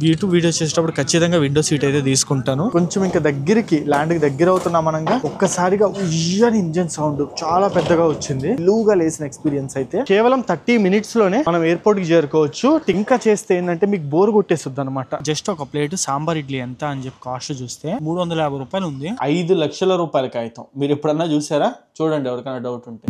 YouTube videos చేసేటప్పుడు ఖచ్చితంగా window seat అయితే తీసుకుంటాను. కొంచెం ఇంకా దగ్గరికి ల్యాండ్ కి దగ్గర అవుతున్నాం అనంగా ఒక్కసారిగా ఉయ్యని ఇంజన్ సౌండ్ చాలా పెద్దగా వచ్చింది. లూగా లేసిన ఎక్స్పీరియన్స్ అయితే. కేవలం 30 minutes లోనే మనం ఎయిర్పోర్ట్ కి చేరుకోవచ్చు. ఇంకా చేస్తే ఏంటంటే మీకు బోర్ కొట్టేస్తుంది అనమాట. జస్ట్ ఒక ప్లేట్ సాంబార్ ఇడ్లీ ఎంత అని చెప్పి కాస్ట్ చూస్తే 350 రూపాయలు ఉంది. 5 లక్షల రూపాయల కాగితం. మీరు ఎప్పుడన్నా చూసారా? చూడండి ఎవరికైనా డౌట్ ఉంటే.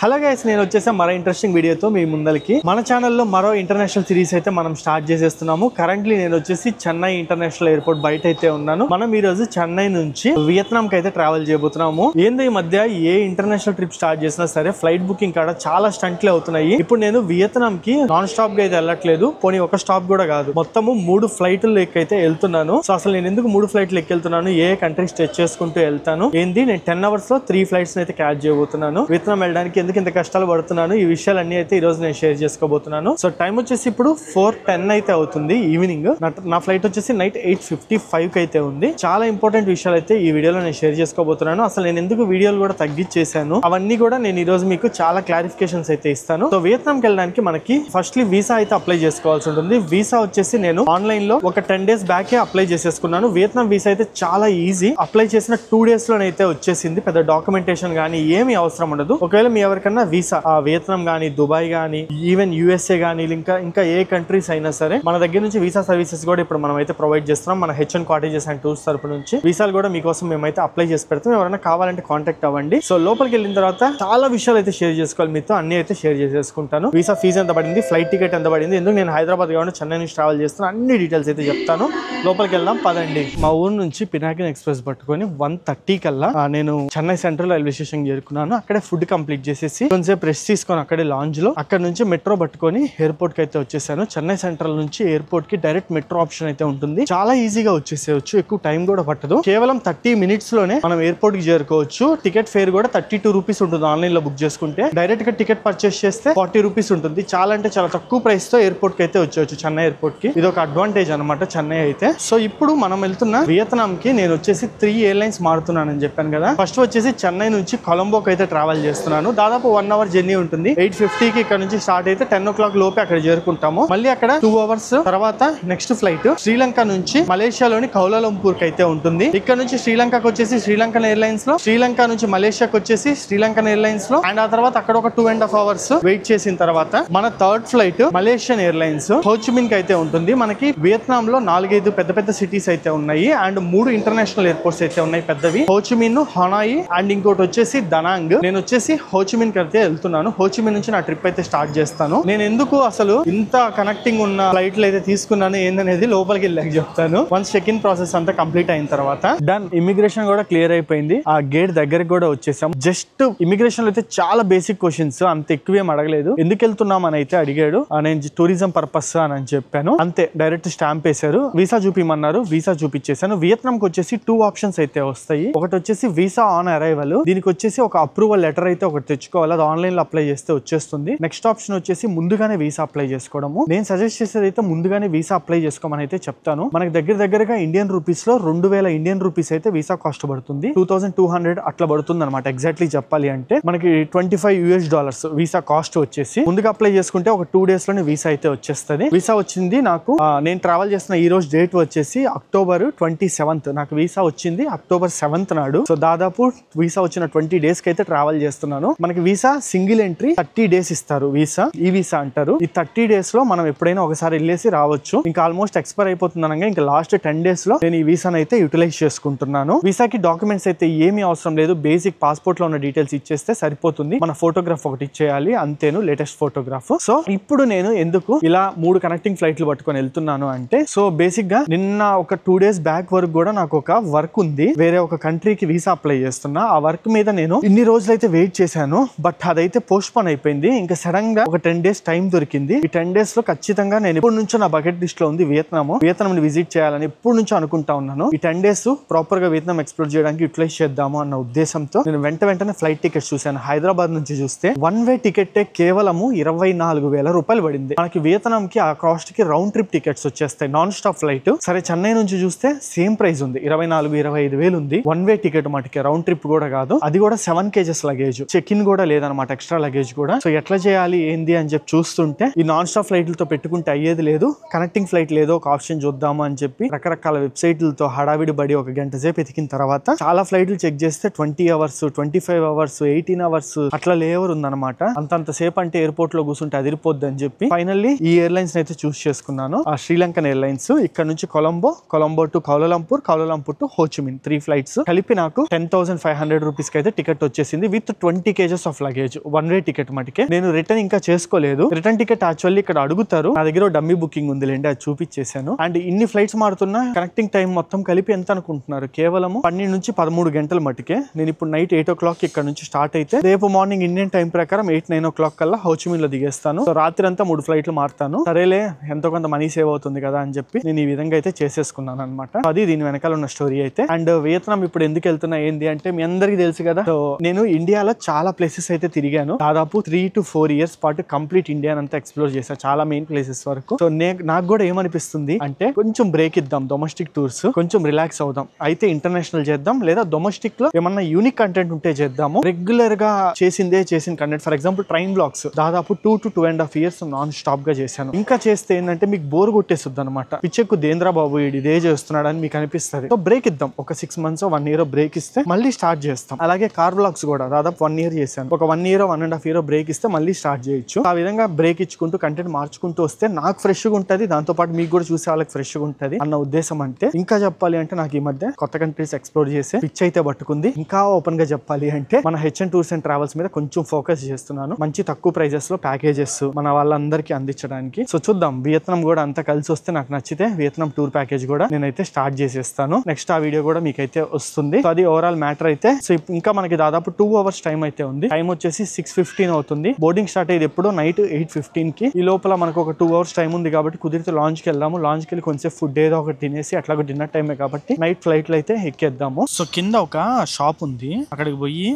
హలో గైస్, నేను వచ్చేసా మరో ఇంట్రెస్టింగ్ వీడియోతో మీ ముందరికి. మన ఛానల్లో మరో ఇంటర్నేషనల్ సిరీస్ అయితే మనం స్టార్ట్ చేసేస్తున్నాము. కరెంట్లీ నేను వచ్చేసి చెన్నై ఇంటర్నేషనల్ ఎయిర్పోర్ట్ బయట అయితే ఉన్నాను. మనం ఈ రోజు చెన్నై నుంచి వియత్నాం కి అయితే ట్రావెల్ చేయబోతున్నాము. ఏందో ఈ మధ్య ఏ ఇంటర్నేషనల్ ట్రిప్ స్టార్ట్ చేసినా సరే ఫ్లైట్ బుకింగ్ కాడ చాలా స్టంట్లే అవుతున్నాయి. ఇప్పుడు నేను వియత్నాం కి నాన్ స్టాప్ గా అయితే వెళ్ళట్లేదు. పోనీ ఒక స్టాప్ కూడా కాదు, మొత్తము 3 ఫ్లైట్లు అయితే వెళ్తున్నాను. సో అసలు నేను ఎందుకు 3 ఫ్లైట్లు వెళ్తున్నాను, ఏ కంట్రీస్ టచ్ చేసుకుంటూ వెళ్తాను ఏంది, నేను 10 hours లో 3 ఫ్లైట్స్ అయితే క్యాచ్ చేయబోతున్నాను. వియత్నాం వెళ్ళడానికి ఇంత కష్టాలు పడుతున్నాను, ఈ విషయాలన్నీ అయితే ఈ రోజు నేను షేర్ చేసుకోబోతున్నాను. సో టైం వచ్చేసి ఇప్పుడు 4:10 అయితే అవుతుంది ఈవినింగ్. నా ఫ్లైట్ వచ్చేసి నైట్ 8:55 కి అయితే ఉంది. చాలా ఇంపార్టెంట్ విషయాలు అయితే ఈ వీడియోలో నేను షేర్ చేసుకోబోతున్నాను. అసలు నేను ఎందుకు వీడియోలు కూడా తగ్గించేసాను అవన్నీ కూడా నేను ఈ రోజు మీకు చాలా క్లారిఫికేషన్స్ అయితే ఇస్తాను. సో వియత్నాంకి వెళ్ళడానికి మనకి ఫస్ట్లీ వీసా అయితే అప్లై చేసుకోవాల్సి ఉంటుంది. వీసా వచ్చేసి నేను ఆన్లైన్ లో ఒక 10 days బ్యాకే అప్లై చేసేసుకున్నాను. వియత్నాం వీసా అయితే చాలా ఈజీ. అప్లై చేసిన 2 days లోనైతే వచ్చేసింది. పెద్ద డాక్యుమెంటేషన్ గానీ ఏమీ అవసరం ఉండదు. ఒకవేళ మీ ఎవరికన్నా వీసా వియత్నాం గానీ, దుబాయ్ గానీ, ఈవెన్ యూఎస్ఏ గానీ, ఇంకా ఏ కంట్రీస్ అయినా సరే మన దగ్గర నుంచి వీసా సర్వీసెస్ కూడా ఇప్పుడు మనం అయితే ప్రొవైడ్ చేస్తున్నాం. మన హెచ్ఎన్ కాటేజెస్ అండ్ టూర్స్ తరపు నుంచి వీసాలు కూడా మీకోసం మేమైతే అప్లై చేసి పెడతాం. ఎవరైనా కావాలంటే కాంటాక్ట్ అవ్వండి. సో లోపలికి వెళ్ళిన తర్వాత చాలా విషయాలు అయితే షేర్ చేసుకోవాలి మీతో, అన్ని అయితే షేర్ చేసేసుకుంటాను. వీసా ఫీజు ఎంత పడింది, ఫ్లైట్ టికెట్ ఎంత పడింది, ఎందుకు నేను హైదరాబాద్ కాకుండా చెన్నై నుంచి ట్రావెల్ చేస్తాను, అన్ని డీటెయిల్స్ అయితే చెప్తాను. లోపలికి వెళ్దాం పదండి. మా ఊరు నుంచి పినాకిన్ ఎక్స్ప్రెస్ పట్టుకొని 1:30 కల్లా నేను చెన్నై సెంట్రల్ రైల్వే స్టేషన్ చేరుకున్నాను. అక్కడే ఫుడ్ కంప్లీట్ చేసేసి కొంచెంసేపు రెస్ట్ తీసుకొని అక్కడే లాంజ్ లో అక్కడ నుంచి మెట్రో పట్టుకొని ఎయిర్పోర్ట్ కి అయితే వచ్చేసాను. చెన్నై సెంట్రల్ నుంచి ఎయిర్పోర్ట్ కి డైరెక్ట్ మెట్రో ఆప్షన్ అయితే ఉంటుంది. చాలా ఈజీగా వచ్చేసేయచ్చు, ఎక్కువ టైం కూడా పట్టదు. కేవలం 30 minutes లోనే మనం ఎయిర్పోర్ట్ కి చేరుకోవచ్చు. టికెట్ ఫేర్ కూడా 32 రూపీస్ ఉంటుంది ఆన్లైన్ లో బుక్ చేసుకుంటే. డైరెక్ట్ గా టికెట్ పర్చేస్ చేస్తే 40 రూపీస్ ఉంటుంది. చాలా అంటే చాలా తక్కువ ప్రైస్ తో ఎయిర్పోర్ట్ కి అయితే వచ్చేవచ్చు చెన్నై ఎయిర్పోర్ట్ కి. ఇది ఒక అడ్వాంటేజ్ అనమాట చెన్నై అయితే. సో ఇప్పుడు మనం వెళ్తున్న వియత్నాం కి నేను వచ్చేసి 3 airlines మారుతున్నానని చెప్పాను కదా. ఫస్ట్ వచ్చేసి చెన్నై నుంచి కొలంబోకి అయితే ట్రావెల్ చేస్తున్నాను. దాదాపు 1 hour జర్నీ ఉంటుంది. 8:50 కి ఇక్కడ నుంచి స్టార్ట్ అయితే 10 o'clock లోపే అక్కడ చేరుకుంటాము. మళ్ళీ అక్కడ 2 hours తర్వాత నెక్స్ట్ ఫ్లైట్ శ్రీలంక నుంచి మలేషియాలోని కౌలాలంపూర్ కి అయితే ఉంటుంది. ఇక్కడ నుంచి శ్రీలంకకి వచ్చేసి శ్రీలంకన్ ఎయిర్లైన్స్ లో, శ్రీలంక నుంచి మలేషియాకి వచ్చేసి శ్రీలంకన్ ఎయిర్లైన్స్ లో, అండ్ ఆ తర్వాత అక్కడ ఒక 2.5 hours వెయిట్ చేసిన తర్వాత మన third flight Malaysian airlines Ho Chi Minh కి అయితే ఉంటుంది. మనకి వియత్నాం లో 4-5 పెద్ద సిటీస్ అయితే ఉన్నాయి అండ్ 3 ఇంటర్నేషనల్ ఎయిర్పోర్ట్స్ అయితే ఉన్నాయి పెద్దవి. హోచిమిన్, హనాయి అండ్ ఇంకోటి వచ్చేసి దనాంగ్. నేను వచ్చేసి హోచిమిన్ కి అయితే వెళ్తున్నాను. హోచిమిన్ నుంచి నా ట్రిప్ అయితే స్టార్ట్ చేస్తాను. నేను ఎందుకు అసలు ఇంత కనెక్టింగ్ ఉన్న ఫ్లైట్లు అయితే తీసుకున్నాను ఏందనేది లోపలికి వెళ్ళాక చెప్తాను. వన్స్ చెక్ ఇన్ ప్రాసెస్ అంతా కంప్లీట్ అయిన తర్వాత డన్. ఇమిగ్రేషన్ కూడా క్లియర్ అయిపోయింది. ఆ గేట్ దగ్గరికి కూడా వచ్చేసాం. జస్ట్ ఇమిగ్రేషన్ లో అయితే చాలా బేసిక్ క్వశ్చన్స్, అంత ఎక్కువేం అడగలేదు. ఎందుకు వెళ్తున్నాం అని అయితే అడిగాడు. నేను టూరిజం పర్పస్ అని చెప్పాను. అంతే, డైరెక్ట్ స్టాంప్ వేశారు. వీసా చూపిమన్నారు, వీసా చూపించేశాను. వియత్నాం కి వచ్చేసి 2 options అయితే వస్తాయి. ఒకటి వచ్చేసి వీసా ఆన్ అరైవల్. దీనికి వచ్చేసి ఒక అప్రూవల్ లెటర్ అయితే ఒకటి తెచ్చుకోవాలి. అది ఆన్లైన్ లో అప్లై చేస్తే వచ్చేస్తుంది. నెక్స్ట్ ఆప్షన్ వచ్చేసి ముందుగానే వీసా అప్లై చేసుకోవడము. నేను సజెస్ట్ చేసేది అయితే ముందుగానే వీసా అప్లై చేసుకోమని అయితే చెప్తాను. మనకి దగ్గరగా ఇండియన్ రూపీస్ లో 2000 ఇండియన్ రూపీస్ అయితే వీసా కాస్ట్ పడుతుంది. 2200 అట్లా పడుతుంది అనమాట. ఎగ్జాక్ట్లీ చెప్పాలి అంటే మనకి $25 వీసా కాస్ట్ వచ్చేసి. ముందుగా అప్లై చేసుకుంటే ఒక 2 days లోనే వీసా అయితే వచ్చేస్తుంది. వీసా వచ్చింది నాకు. నేను ట్రావెల్ చేస్తున్న ఈ రోజు డేట్ వచ్చేసి October 27th. నాకు వీసా వచ్చింది October 7th నాడు. సో దాదాపు వీసా వచ్చిన 20 days కి అయితే ట్రావెల్ చేస్తున్నాను. మనకి వీసా సింగిల్ ఎంట్రీ 30 days ఇస్తారు. వీసా ఈ వీసా అంటారు. ఈ 30 days లో మనం ఎప్పుడైనా ఒకసారి వెళ్ళేసి రావచ్చు. ఇంకా ఆల్మోస్ట్ ఎక్స్పైర్ అయిపోతుంది అనగా ఇంకా లాస్ట్ 10 days లో నేను ఈ వీసాను అయితే యూటిలైజ్ చేసుకుంటున్నాను. వీసాకి డాక్యుమెంట్స్ అయితే ఏమీ అవసరం లేదు. బేసిక్ పాస్పోర్ట్ లో ఉన్న డీటెయిల్స్ ఇచ్చేస్తే సరిపోతుంది. మన ఫోటోగ్రాఫ్ ఒకటి ఇచ్చేయాలి, అంతేను, లేటెస్ట్ ఫోటోగ్రాఫ్. సో ఇప్పుడు నేను ఎందుకు ఇలా 3 కనెక్టింగ్ ఫ్లైట్లు పట్టుకొని వెళ్తున్నాను అంటే, సో బేసిక్ గా నిన్న ఒక 2 days బ్యాక్ వరకు కూడా నాకు ఒక వర్క్ ఉంది. వేరే ఒక కంట్రీకి వీసా అప్లై చేస్తున్నా. ఆ వర్క్ మీద నేను ఇన్ని రోజులు అయితే వెయిట్ చేశాను. బట్ అదైతే పోస్ట్ పోన్ అయిపోయింది. ఇంకా సడన్ గా ఒక 10 days టైం దొరికింది. ఈ 10 days లో ఖచ్చితంగా నేను ఎప్పటి నుంచో నా బకెట్ లిస్ట్ లో ఉంది వియత్నాం ని విజిట్ చేయాలని ఎప్పటి నుంచో అనుకుంటా ఉన్నాను. ఈ 10 days ప్రాపర్ గా వియత్నాం ఎక్స్ప్లోర్ చేయడానికి యూటిలైజ్ చేద్దాము అన్న ఉద్దేశంతో నేను వెంటనే ఫ్లైట్ టికెట్స్ చూసాను. హైదరాబాద్ నుంచి చూస్తే 1 way టికెట్ కేవలము 24,000 రూపాయలు పడింది. మనకి వియత్నాం కి ఆ కాస్ట్ కి రౌండ్ ట్రిప్ టికెట్స్ వచ్చేస్తాయి, నాన్ స్టాప్ ఫ్లైట్. సరే చెన్నై నుంచి చూస్తే సేమ్ ప్రైస్ ఉంది, 24,000-25,000 ఉంది. 1 way టికెట్ మటుకే, రౌండ్ ట్రిప్ కూడా కాదు. అది కూడా 7 kgs లగేజ్. చెక్ ఇన్ కూడా కూడా లేదనమాట, ఎక్స్ట్రా లగేజ్ కూడా. సో ఎట్లా చేయాలి ఏంది అని చెప్పి చూస్తుంటే ఈ నాన్ స్టాప్ ఫ్లైట్లతో పెట్టుకుంటే అయ్యేది లేదు, కనెక్టింగ్ ఫ్లైట్ లేదో ఒక ఆప్షన్ చూద్దాము అని చెప్పి రకరకాల వెబ్సైట్లతో హడావిడి బడి ఒక గంట సేపు ఎతికిన తర్వాత చాలా ఫ్లైట్లు చెక్ చేస్తే 20 hours 25 hours 18 hours అట్లా లేవర్ ఉందన్నమాట. అంత సేపు అంటే ఎయిర్పోర్ట్ లో కూర్చుంటే అదిరిపోద్ది అని చెప్పి ఫైనల్లీ ఈ ఎయిర్లైన్స్ అయితే చూస్ చేసుకున్నాను. ఆ శ్రీలంకన్ ఎయిర్లైన్స్. ఇక్కడ నుంచి Colombo to Kuala Lumpur to Ho Chi Minh 3 flights కలిపి నాకు 10,500 రూపీస్ కి అయితే టికెట్ వచ్చేసింది with 20 kgs of luggage. 1 way ticket మటుకే. నేను రిటర్న్ ఇంకా చేసుకోలేదు. రిటర్న్ టికెట్ యాక్చువల్లీ ఇక్కడ అడుగుతారు, నా దగ్గర డమ్మీ బుకింగ్ ఉంది లేండి, అది చూపించేశాను. అండ్ ఇన్ని ఫ్లైట్స్ మారుతున్నా కనెక్టింగ్ టైం మొత్తం కలిపి ఎంత అనుకుంటున్నారు? కేవలం 12 నుంచి 13 గంటల మటుకే. నేను ఇప్పుడు నైట్ 8 o'clock ఇక్కడ నుంచి స్టార్ట్ అయితే రేపు మార్నింగ్ ఇండియన్ టైం ప్రకారం 8-9 o'clock కల్లా హోచిమిన్ లో దిగేస్తాను. సో రాత్రి అంతా 3 ఫ్లైట్లు మారుతాను. సరేలే ఎంతో కొంత మనీ సేవ్ అవుతుంది కదా అని చెప్పి నేను ఈ విధంగా అయితే చేసేసుకున్నాను అనమాట. అది దీని వెనకాల ఉన్న స్టోరీ అయితే. అండ్ వియత్నాం ఇప్పుడు ఎందుకు వెళ్తున్నా ఏంది అంటే మీ అందరికి తెలుసు కదా. సో నేను ఇండియాలో చాలా ప్లేసెస్ అయితే తిరిగాను. దాదాపు 3 to 4 years పాటు కంప్లీట్ ఇండియా అంతా ఎక్స్ప్లోర్ చేశాను, చాలా మెయిన్ ప్లేసెస్ వరకు. సో నాకు కూడా ఏమనిపిస్తుంది అంటే కొంచెం బ్రేక్ ఇద్దాం, డొమెస్టిక్ టూర్స్ కొంచెం రిలాక్స్ అవుదాం. అయితే ఇంటర్నేషనల్ చేద్దాం, లేదా డొమెస్టిక్ లో ఏమన్నా యూనిక్ కంటెంట్ ఉంటే చేద్దాము. రెగ్యులర్ గా చేసిన content, for example train blogs దాదాపు 2 to 2.5 years నాన్ స్టాప్ గా చేశాను. ఇంకా చేస్తే ఏంటంటే మీకు బోర్ కొట్టేస్తుంది అనమాట. పిచ్చెక్కు దేంద్రా బాబు ఇదే చేస్తున్నాడు అని మీకు అనిపిస్తుంది. సో బ్రేక్ ఇద్దాం, ఒక 6 months 1 year బ్రేక్ ఇస్తే మళ్ళీ స్టార్ట్ చేస్తాం. అలాగే కార్ బ్లాగ్స్ కూడా దాదాపు 1 year చేశాను. ఒక 1 year 1.5 year బ్రేక్ ఇస్తే మళ్ళీ స్టార్ట్ చేయొచ్చు. ఆ విధంగా బ్రేక్ ఇచ్చుకుంటూ కంటెంట్ మార్చుకుంటూ వస్తే నాకు ఫ్రెష్ గా ఉంటది, దాంతో పాటు మీకు కూడా చూసే వాళ్ళకి ఫ్రెష్ గా ఉంటది అన్న ఉద్దేశం. అంటే ఇంకా చెప్పాలి అంటే నాకు ఈ మధ్య కొత్త కంట్రీస్ ఎక్స్ప్లోర్ చేసే పిచ్ అయితే పట్టుకుంది. ఇంకా ఓపెన్ గా చెప్పాలి అంటే మన HN టూర్స్ అండ్ ట్రావెల్స్ మీద కొంచెం ఫోకస్ చేస్తున్నాను. మంచి తక్కువ ప్రైజెస్ లో ప్యాకేజెస్ మన వాళ్ళందరికీ అందించడానికి. సో చూద్దాం, వియత్నాం కూడా అంతా కలిసి వస్తే నాకు నచ్చితే వియత్నాం టూర్ ప్యాకేజ్ కూడా నేనైతే స్టార్ట్ చేసేస్తాను. నెక్స్ట్ ఆ వీడియో కూడా మీకైతే వస్తుంది. సో అది ఓవరాల్ మ్యాటర్ అయితే. సో ఇంకా మనకి దాదాపు 2 hours టైం అయితే ఉంది. టైం వచ్చేసి 6:15 అవుతుంది. బోర్డింగ్ స్టార్ట్ అయ్యేది ఎప్పుడు నైట్ 8:15 కి. ఈ లోపల మనకు ఒక 2 hours టైం ఉంది కాబట్టి కుదిరితే లాంచ్ కి వెళ్దాము. లాంచ్ కి వెళ్ళి కొంచెం ఫుడ్ ఏదో ఒకటి తినేసి అట్లా డిన్నర్ టైమే కాబట్టి నైట్ ఫ్లైట్లు అయితే ఎక్కేద్దాము. సో కింద ఒక షాప్ ఉంది, అక్కడికి పోయి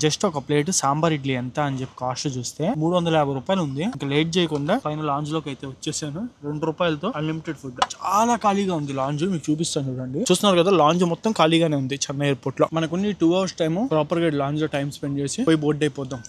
జస్ట్ ఒక ప్లేట్ సాంబార్ ఇడ్లీ ఎంత అని చెప్పి కాస్ట్ చూస్తే 350 రూపాయలు ఉంది. ఇంకా లేట్ చేయకుండా పైన లాంజ్ లోకి అయితే వచ్చేసాను. 2 రూపాయలతో అన్లిమిటెడ్ ఫుడ్. చాలా ఖాళీగా ఉంది లాంజ్, మీకు చూపిస్తాను చూడండి. చూస్తున్నారు కదా, లాంజ్ మొత్తం ఖాళీగానే ఉంది చెన్నై ఎయిర్పోర్ట్ లో. మనకు 2 hours టైం ప్రాపర్ గా లాంజ్ లో టైం స్పెండ్ చేసి పోయి బోర్డు అయిపోతాం.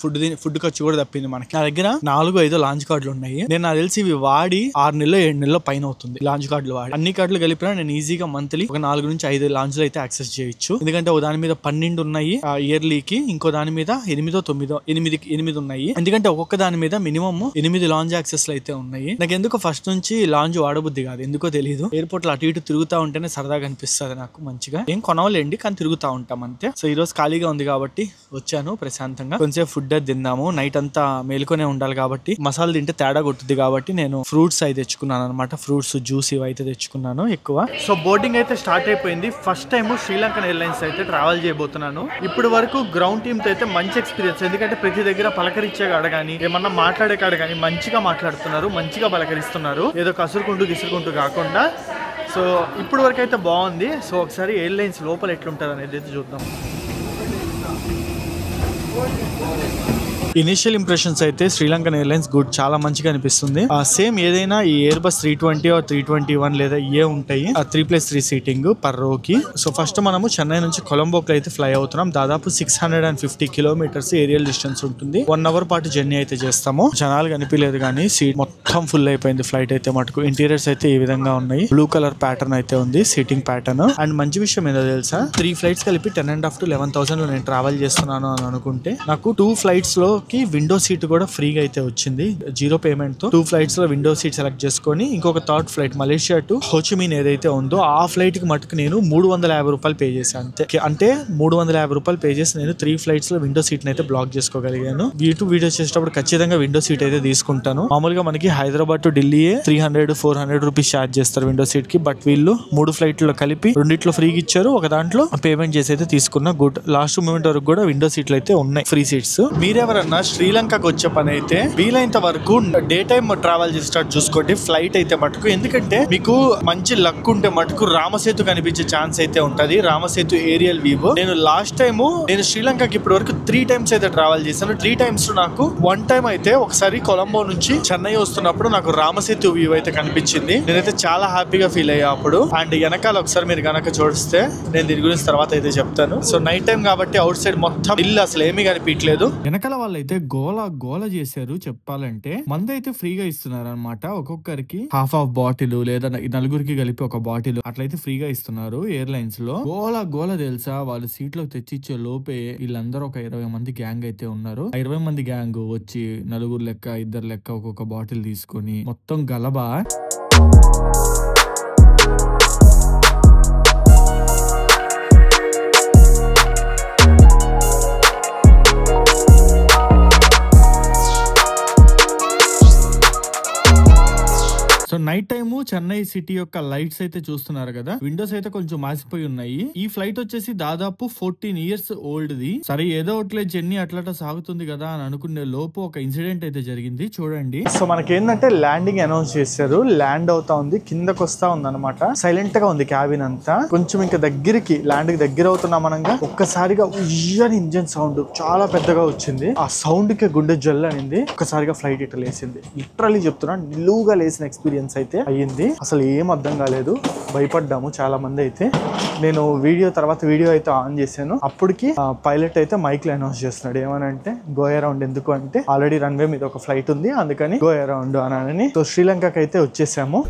ఫుడ్ ఖర్చు కూడా తప్పింది మనకి. నా దగ్గర 4-5 లాంచ్ కార్డులు ఉన్నాయి. నేను నాకు తెలిసి ఇవి వాడి 6 నెలలు 7 నెలల పైన అవుతుంది లాంచ్ కార్డులు వాడి. అన్ని కార్డులు కలిపినా నేను ఈజీగా మంత్లీ ఒక 4 నుంచి 5 లాంచ్ అయితే యాక్సెస్ చేయొచ్చు. ఎందుకంటే ఒక దాని మీద 12 ఉన్నాయి ఇయర్లీకి, ఇంకో దాని మీద 8 ఉన్నాయి. ఎందుకంటే ఒక్కొక్క దాని మీద మినిమం 8 లాంచ్ యాక్సెస్ అయితే ఉన్నాయి. నాకు ఎందుకో ఫస్ట్ నుంచి లాంచ్ వాడబుద్ధి కాదు, ఎందుకో తెలియదు. ఎయిర్పోర్ట్ లో అటు ఇటు తిరుగుతా ఉంటేనే సరదాగా అనిపిస్తుంది నాకు. మంచిగా ఏం కొనవలేండి కానీ తిరుగుతా ఉంటాం అంతే. సో ఈ రోజు ఖాళీగా ఉంది కాబట్టి వచ్చాను ప్రశాంతంగా. కొంచెం ఫుడ్ అది తిందాము. నైట్ అంతా మేలుకొనే ఉండాలి కాబట్టి మసాలా తింటే తేడా కొట్టుద్ది కాబట్టి నేను ఫ్రూట్స్ అయితే తెచ్చుకున్నాను అనమాట. ఫ్రూట్స్ జ్యూస్ ఇవి అయితే తెచ్చుకున్నాను ఎక్కువ. సో బోర్డింగ్ అయితే స్టార్ట్ అయిపోయింది. ఫస్ట్ టైం శ్రీలంకన్ ఎయిర్లైన్స్ అయితే ట్రావెల్ చేయబోతున్నాను. ఇప్పుడు వరకు గ్రౌండ్ టీమ్ తో అయితే మంచి ఎక్స్పీరియన్స్. ఎందుకంటే ప్రతి దగ్గర పలకరించే కాడ కానీ ఏమన్నా మాట్లాడే కాడ కానీ మంచిగా మాట్లాడుతున్నారు, మంచిగా పలకరిస్తున్నారు, ఏదో గిసురుకుంటూ కాకుండా. సో ఇప్పుడు వరకు అయితే బాగుంది. సో ఒకసారి ఎయిర్లైన్స్ లోపల ఎట్లుంటుంది అనేది అయితే చూద్దాం. ఇనిషియల్ ఇంప్రెషన్స్ అయితే శ్రీలంకన్ ఎయిర్లైన్స్ గుడ్, చాలా మంచిగా అనిపిస్తుంది. సేమ్ ఏదైనా ఈ ఎయిర్బస్ 320 or 321 లేదా ఉంటాయి 3+3 సీటింగ్ పర్ రోకి. సో ఫస్ట్ మనము చెన్నై నుంచి కొలంబోకి అయితే ఫ్లై అవుతున్నాం. దాదాపు 650 kilometers ఏరియల్ డిస్టెన్స్ ఉంటుంది. 1 hour పాటు జర్నీ అయితే చేస్తాము. జనాలు కనిపించలేదు కానీ సీట్ మొత్తం ఫుల్ అయిపోయింది. ఫ్లైట్ అయితే మటుకు ఇంటీరియర్స్ అయితే ఈ విధంగా ఉన్నాయి. బ్లూ కలర్ ప్యాటర్న్ అయితే ఉంది సీటింగ్ ప్యాటర్న్. అండ్ మంచి విషయం ఏదో తెలుసా, 3 ఫ్లైట్స్ కలిపి 10.5 to 11,000 లో నేను ట్రావెల్ చేస్తున్నాను అని అనుకుంటే నాకు 2 ఫ్లైట్స్ లో విండో సీట్ కూడా ఫ్రీగా అయితే వచ్చింది 0 పేమెంట్ తో. 2 ఫ్లైట్స్ లో విండో సీట్ సెలెక్ట్ చేసుకొని ఇంకొక third flight Malaysia to Ho Chi Minh ఏదైతే ఉందో ఆ ఫ్లైట్ కి మటుకు నేను 350 రూపాయలు పే చేశాను అంతే. అంటే 350 రూపాయలు పే చేసి నేను 3 ఫ్లైట్స్ లో విండో సీట్ అయితే బ్లాక్ చేసుకోగలిగాను. వీడియో చేసేటప్పుడు ఖచ్చితంగా విండో సీట్ అయితే తీసుకుంటాను. మామూలుగా మనకి Hyderabad to Delhi 300-400 rupees charge చేస్తారు విండో సీట్ కి. బట్ వీళ్ళు 3 ఫ్లైట్లో కలిపి 2 ఫ్రీగా ఇచ్చారు. ఒక దాంట్లో పేమెంట్ చేసి అయితే తీసుకున్నా. గుడ్. లాస్ట్ మూమెంట్ వరకు కూడా విండో సీట్లు అయితే ఉన్నాయి, ఫ్రీ సీట్స్. మీరెవరన్నా శ్రీలంకకు వచ్చే పని అయితే వీలైనంత వరకు డే టైమ్ ట్రావెల్ చేసేటట్టు చూసుకోండి ఫ్లైట్ అయితే మటుకు. ఎందుకంటే మీకు మంచి లక్ ఉంటే మటుకు రామసేతు కనిపించే ఛాన్స్ అయితే ఉంటది. Ram Setu aerial view. నేను లాస్ట్ టైం శ్రీలంకకి ఇప్పటి వరకు 3 times అయితే ట్రావెల్ చేశాను. 3 times నాకు 1 time అయితే ఒకసారి కొలంబో నుంచి చెన్నై వస్తున్నప్పుడు దిగుతున్నప్పుడు నాకు రామసేతు వ్యూ అయితే కనిపించింది. నేనైతే చాలా హ్యాపీగా ఫీల్ అయ్యా అప్పుడు. అండ్ వెనకాల ఒకసారి మీరు గనక చూస్తే, నేను దీని గురించి తర్వాత అయితే చెప్తాను. సో నైట్ టైం కాబట్టి అవుట్ సైడ్ మొత్తం ఇల్లు అసలు ఏమీ కనిపించలేదు. వెనకాల వాళ్ళైతే గోల చేశారు. చెప్పాలంటే మందు అయితే ఫ్రీగా ఇస్తున్నారు అనమాట. ఒక్కొక్కరికి హాఫ్ బాటిల్ లేదా నలుగురికి కలిపి ఒక బాటిల్ అట్లయితే ఫ్రీగా ఇస్తున్నారు ఎయిర్లైన్స్ లో. గోల తెలుసా, వాళ్ళు సీట్ లో తెచ్చిచ్చే లోపే వీళ్ళందరూ ఒక 20 మంది గ్యాంగ్ అయితే ఉన్నారు. 20 మంది గ్యాంగ్ వచ్చి నలుగురు లెక్క 2 లెక్క ఒక్కొక్క బాటిల్ తీసుకొని మొత్తం గలబా. So night time Chennai city యొక్క లైట్స్ అయితే చూస్తున్నారు కదా, విండోస్ అయితే కొంచెం మాసిపోయి ఉన్నాయి. ఈ ఫ్లైట్ వచ్చేసి దాదాపు 14 years ఓల్డ్ ది. సరే ఏదో ఒకట్లే జర్నీ అట్లా సాగుతుంది కదా అని అనుకునే లోపు ఒక ఇన్సిడెంట్ అయితే జరిగింది. చూడండి. సో మనకేంటంటే ల్యాండింగ్ అనౌన్స్ చేశారు. ల్యాండ్ అవుతా ఉంది, కిందకు వస్తా ఉంది అనమాట. సైలెంట్ గా ఉంది క్యాబిన్ అంతా. కొంచెం ఇంకా దగ్గరికి ల్యాండ్ కి దగ్గర అవుతున్నాం అనగా ఒక్కసారిగా ఉయ్యని ఇంజన్ సౌండ్ చాలా పెద్దగా వచ్చింది. ఆ సౌండ్ కి గుండె జల్ అనింది. ఒక్కసారిగా ఫ్లైట్ ఇట్లా లేసింది. లిటరల్లీ చెప్తున్నా, నిలువుగా లేసిన ఎక్స్పీరియన్స్ అయితే అయ్యింది. అసలు ఏం అర్థం కాలేదు, భయపడ్డాము చాలా మంది అయితే. నేను తర్వాత వీడియో అయితే ఆన్ చేశాను. అప్పటికి పైలట్ అయితే మైక్ లో అనౌన్స్ చేస్తున్నాడు. ఏమనంటే గో అరౌండ్. ఎందుకు అంటే ఆల్రెడీ రన్వే మీద ఒక ఫ్లైట్ ఉంది, అందుకని గో అరౌండ్ అని. సో శ్రీలంకకి అయితే వచ్చేసాము.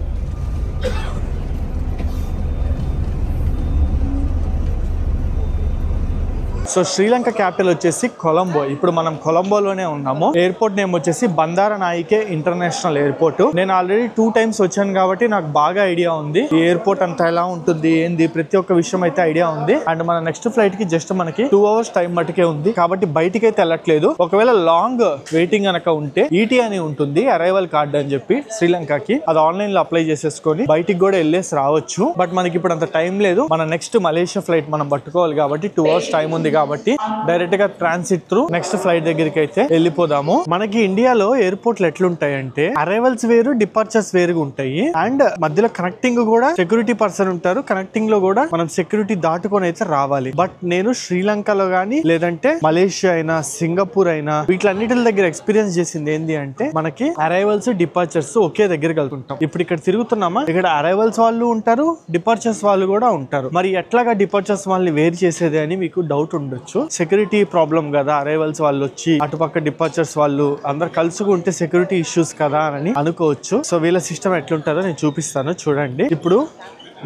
సో శ్రీలంక క్యాపిటల్ వచ్చేసి కొలంబో. ఇప్పుడు మనం కొలంబోలోనే ఉన్నాము. ఎయిర్పోర్ట్ నేమ్ వచ్చేసి బందారనాయికే ఇంటర్నేషనల్ ఎయిర్పోర్ట్. నేను ఆల్రెడీ 2 times వచ్చాను కాబట్టి నాకు బాగా ఐడియా ఉంది. ఈ ఎయిర్పోర్ట్ అంతా ఎలా ఉంటుంది ఏంది ప్రతి ఒక్క విషయం అయితే ఐడియా ఉంది. అండ్ మన నెక్స్ట్ ఫ్లైట్ కి జస్ట్ మనకి 2 hours టైం మటుకే ఉంది కాబట్టి బయటికి అయితే వెళ్ళట్లేదు. ఒకవేళ లాంగ్ వెయిటింగ్ కనుక ఉంటే ఈటీ అని ఉంటుంది, అరైవల్ కార్డ్ అని చెప్పి శ్రీలంకకి. అది ఆన్లైన్ లో అప్లై చేసేసుకొని బయటికి కూడా వెళ్ళేసి రావచ్చు. బట్ మనకి ఇప్పుడు అంత టైం లేదు. మన నెక్స్ట్ మలేషియా ఫ్లైట్ మనం పట్టుకోవాలి కాబట్టి 2 hours టైం ఉంది కాబట్టి డైరెక్ట్ గా ట్రాన్సిట్ త్రూ నెక్స్ట్ ఫ్లైట్ దగ్గరికి అయితే వెళ్ళిపోదాము. మనకి ఇండియాలో ఎయిర్పోర్ట్లు ఎట్లుంటాయి అంటే అరైవల్స్ వేరు, డిపార్చర్స్ వేరుగా ఉంటాయి. అండ్ మధ్యలో కనెక్టింగ్ కూడా సెక్యూరిటీ పర్సన్ ఉంటారు. కనెక్టింగ్ లో కూడా మనం సెక్యూరిటీ దాటుకొని అయితే రావాలి. బట్ నేను శ్రీలంకలో గానీ లేదంటే మలేషియా అయినా సింగపూర్ అయినా వీటిలన్నిటి దగ్గర ఎక్స్పీరియన్స్ చేసింది ఏంటి అంటే మనకి అరైవల్స్ డిపార్చర్స్ ఒకే దగ్గర కలుగుతుంటాం. ఇప్పుడు ఇక్కడ తిరుగుతున్నామా, ఇక్కడ అరైవల్స్ వాళ్ళు ఉంటారు, డిపార్చర్స్ వాళ్ళు కూడా ఉంటారు. మరి ఎట్లాగా డిపార్చర్స్ వాళ్ళని వేరు చేసేది అని మీకు డౌట్ ఉండొచ్చు. సెక్యూరిటీ ప్రాబ్లం కదా, అరైవల్స్ వాళ్ళు వచ్చి అటుపక్క డిపార్చర్స్ వాళ్ళు అందరు కలుసుకుంటే సెక్యూరిటీ ఇష్యూస్ కదా అని అనుకోవచ్చు. సో వీళ్ళ సిస్టమ్ ఎట్లుంటుందో నేను చూపిస్తాను చూడండి. ఇప్పుడు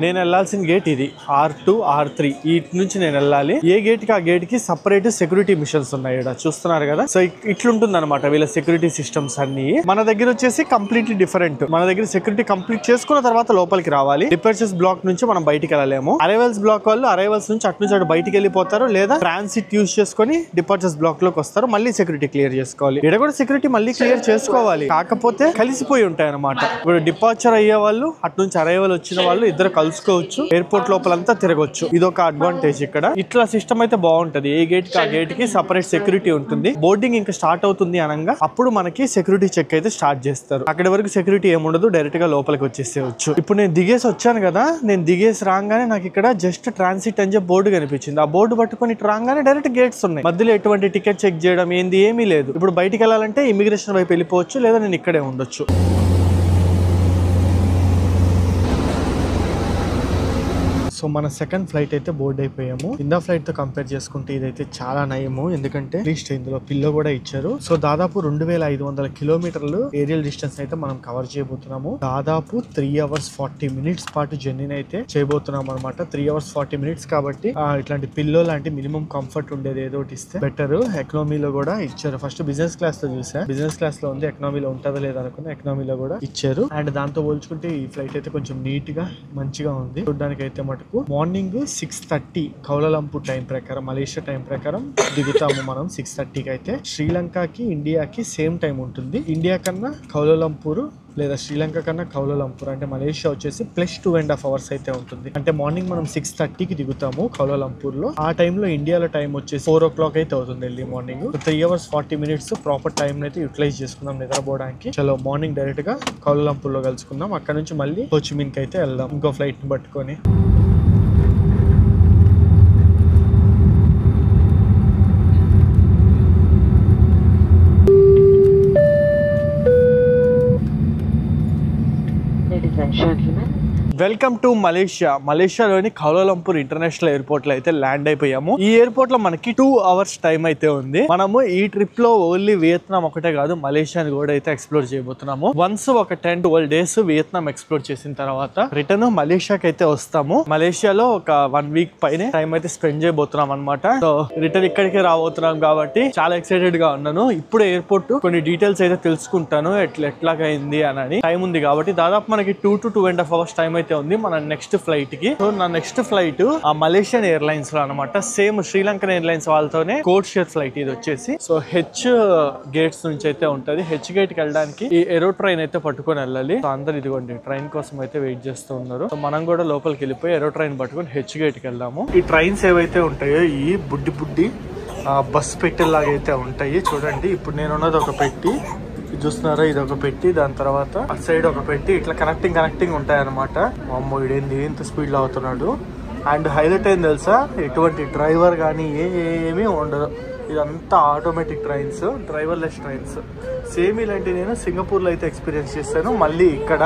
నేను వెళ్ళాల్సిన గేట్ ఇది R2 R3 ఈ నుంచి నేను వెళ్ళాలి. ఏ గేట్ కి ఆ గేట్ కి సపరేట్ సెక్యూరిటీ మిషన్స్ ఉన్నాయి ఇక్కడ చూస్తున్నారు కదా. సో ఇట్లుంటుంది అనమాట వీళ్ళ సెక్యూరిటీ సిస్టమ్స్ అన్ని. మన దగ్గర వచ్చేసి కంప్లీట్లీ డిఫరెంట్. మన దగ్గర సెక్యూరిటీ కంప్లీట్ చేసుకున్న తర్వాత లోపలికి రావాలి. డిపార్చర్స్ బ్లాక్ నుంచి మనం బయటికి వెళ్ళలేము. అరైవల్స్ బ్లాక్ వాళ్ళు అరైవల్స్ నుంచి అటు నుంచి అటు బయటికి వెళ్ళిపోతారు, లేదా ట్రాన్సిట్ యూజ్ చేసుకొని డిపార్చర్స్ బ్లాక్ లోకి వస్తారు. మళ్ళీ సెక్యూరిటీ క్లియర్ చేసుకోవాలి. ఇక్కడ కూడా సెక్యూరిటీ మళ్ళీ క్లియర్ చేసుకోవాలి, కాకపోతే కలిసిపోయి ఉంటాయి అనమాట. ఇప్పుడు డిపార్చర్ అయ్యే వాళ్ళు అటు నుంచి అరైవల్ వచ్చిన వాళ్ళు ఇద్దరు కలుసుకోవచ్చు, ఎయిర్పోర్ట్ లోపలంతా తిరగొచ్చు. ఇదొక అడ్వాంటేజ్ ఇక్కడ. ఇట్లా సిస్టమ్ అయితే బాగుంటది. ఏ గేట్ కి ఆ గేట్ కి సపరేట్ సెక్యూరిటీ ఉంటుంది. బోర్డింగ్ ఇంకా స్టార్ట్ అవుతుంది అనగా అప్పుడు మనకి సెక్యూరిటీ చెక్ అయితే స్టార్ట్ చేస్తారు. అక్కడి వరకు సెక్యూరిటీ ఏముండదు, డైరెక్ట్ గా లోపలికి వచ్చేసేయచ్చు. ఇప్పుడు నేను దిగేసి వచ్చాను కదా, నేను దిగేసి రాగానే నాకు ఇక్కడ జస్ట్ ట్రాన్సిట్ అని చెప్పి బోర్డు కనిపించింది. ఆ బోర్డు పట్టుకొని ఇటు రాగానే డైరెక్ట్ గేట్స్ ఉన్నాయి. మధ్యలో ఎటువంటి టికెట్ చెక్ చేయడం ఏంది ఏమీ లేదు. ఇప్పుడు బయటికి వెళ్ళాలంటే ఇమిగ్రేషన్ వైపు వెళ్ళిపోవచ్చు, లేదా నేను ఇక్కడే ఉండొచ్చు. సో మన సెకండ్ ఫ్లైట్ అయితే బోర్డ్ అయిపోయాము. ఇందా ఫ్లైట్ తో కంపేర్ చేసుకుంటే ఇదైతే చాలా నయము, ఎందుకంటే అట్లీస్ట్ ఇందులో పిల్లో కూడా ఇచ్చారు. సో దాదాపు 2500 కిలోమీటర్లు ఏరియల్ డిస్టెన్స్ అయితే మనం కవర్ చేయబోతున్నాము. దాదాపు 3 hours 40 minutes పాటు జర్నీని అయితే చేయబోతున్నాం అనమాట. 3 hours 40 minutes కాబట్టి ఇట్లాంటి పిల్లో లాంటి మినిమం కంఫర్ట్ ఉండేది ఏదో ఒకటి ఇస్తే బెటర్. ఎకనామీలో కూడా ఇచ్చారు. ఫస్ట్ బిజినెస్ క్లాస్ లో చూసా, బిజినెస్ క్లాస్ లో ఉంది, ఎకనామీలో ఉంటుందో లేదా అనుకున్నా ఎకనామీలో కూడా ఇచ్చారు. అండ్ దాంతో పోల్చుకుంటే ఈ ఫ్లైట్ అయితే కొంచెం నీట్ గా మంచిగా ఉంది చూడడానికి అయితే. మటుకు మార్నింగ్ 6:30 కౌలాలంపూర్ టైం ప్రకారం, మలేషియా టైం ప్రకారం దిగుతాము మనం 6:30కి. అయితే శ్రీలంకకి ఇండియాకి సేమ్ టైం ఉంటుంది. ఇండియా కన్నా కౌలాలంపూర్ లేదా శ్రీలంక కన్నా కౌలాలంపూర్ అంటే మలేషియా వచ్చేసి +2.5 hours అయితే ఉంటుంది. అంటే మార్నింగ్ మనం 6:30కి దిగుతాము కౌలాలంపూర్ లో. ఆ టైంలో ఇండియాలో టైం వచ్చేసి 4 o'clock అయితే అవుతుంది early morning. 3 hours 40 minutes proper time అయితే యూటిలైజ్ చేసుకుందాం నిద్రపోవడానికి. చలో మార్నింగ్ డైరెక్ట్ గా కౌలాలంపూర్ లో కలుసుకుందాం. అక్కడ నుంచి మళ్ళీ హోచిమిన్ కి అయితే వెళ్దాం ఇంకో ఫ్లైట్ ని పట్టుకొని. Ladies and gentlemen, welcome to మలేషియాలోని కౌలాలంపూర్ ఇంటర్నేషనల్ ఎయిర్పోర్ట్ లో అయితే ల్యాండ్ అయిపోయాము. ఈ ఎయిర్పోర్ట్ లో మనకి 2 hours టైం అయితే ఉంది. మనము ఈ ట్రిప్ లో ఓన్లీ వియత్నాం ఒకటే కాదు, మలేషియాని కూడా అయితే ఎక్స్ప్లోర్ చేయబోతున్నాము. వన్స్ ఒక 10-12 days వియత్నాం ఎక్స్ప్లోర్ చేసిన తర్వాత రిటర్న్ మలేషియాకి అయితే వస్తాము. మలేషియాలో ఒక 1 week పైన టైం అయితే స్పెండ్ చేయబోతున్నాం అనమాట. సో రిటర్న్ ఇక్కడికి రాబోతున్నాం కాబట్టి చాలా ఎక్సైటెడ్ గా ఉన్నాను. ఇప్పుడు ఎయిర్పోర్ట్ కొన్ని డీటెయిల్స్ అయితే తెలుసుకుంటాను, ఎట్లాగైంది అని. టైం ఉంది కాబట్టి దాదాపు మనకి 2 to 2.5 hours టైం అయితే ఉంది మన నెక్స్ట్ ఫ్లైట్ కి. సో నా నెక్స్ట్ ఫ్లైట్ ఆ మలేషియన్ ఎయిర్లైన్స్ లో అనమాట. సేమ్ శ్రీలంకన్ ఎయిర్లైన్స్ వాళ్ళతోనే కోడ్ షేర్ ఫ్లైట్ ఇది వచ్చేసి. సో హెచ్ గేట్స్ నుంచి అయితే ఉంటది. హెచ్ గేట్ కి వెళ్ళడానికి ఈ ఏరో ట్రైన్ అయితే పట్టుకొని వెళ్ళాలి. సో అందరు ఇదిగోండి ట్రైన్ కోసం అయితే వెయిట్ చేస్తూ ఉన్నారు. సో మనం కూడా లోపలికి వెళ్ళిపోయి ఏరో ట్రైన్ పట్టుకొని హెచ్ గేట్ కి వెళ్దాము. ఈ ట్రైన్స్ ఏవైతే ఉంటాయో ఈ బుడ్డి బస్ పెట్టేలాగా అయితే ఉంటాయి. చూడండి ఇప్పుడు నేను ఉన్నది ఒక పెట్టి, చూస్తున్నారా, ఇది ఒక పెట్టి, దాని తర్వాత అటు సైడ్ ఒక పెట్టి, ఇట్లా కనెక్టింగ్ ఉంటాయి అనమాట. అమ్మో ఇదేంది ఇంత స్పీడ్ లో అవుతున్నాడు. అండ్ హైలైట్ ఏం తెలుసా, ఎటువంటి డ్రైవర్ కానీ ఏమీ ఉండదు. ఇదంతా automatic trains, driverless trains. Same ఇలాంటి నేను సింగపూర్ లో అయితే ఎక్స్పీరియన్స్ చేశాను. మళ్ళీ ఇక్కడ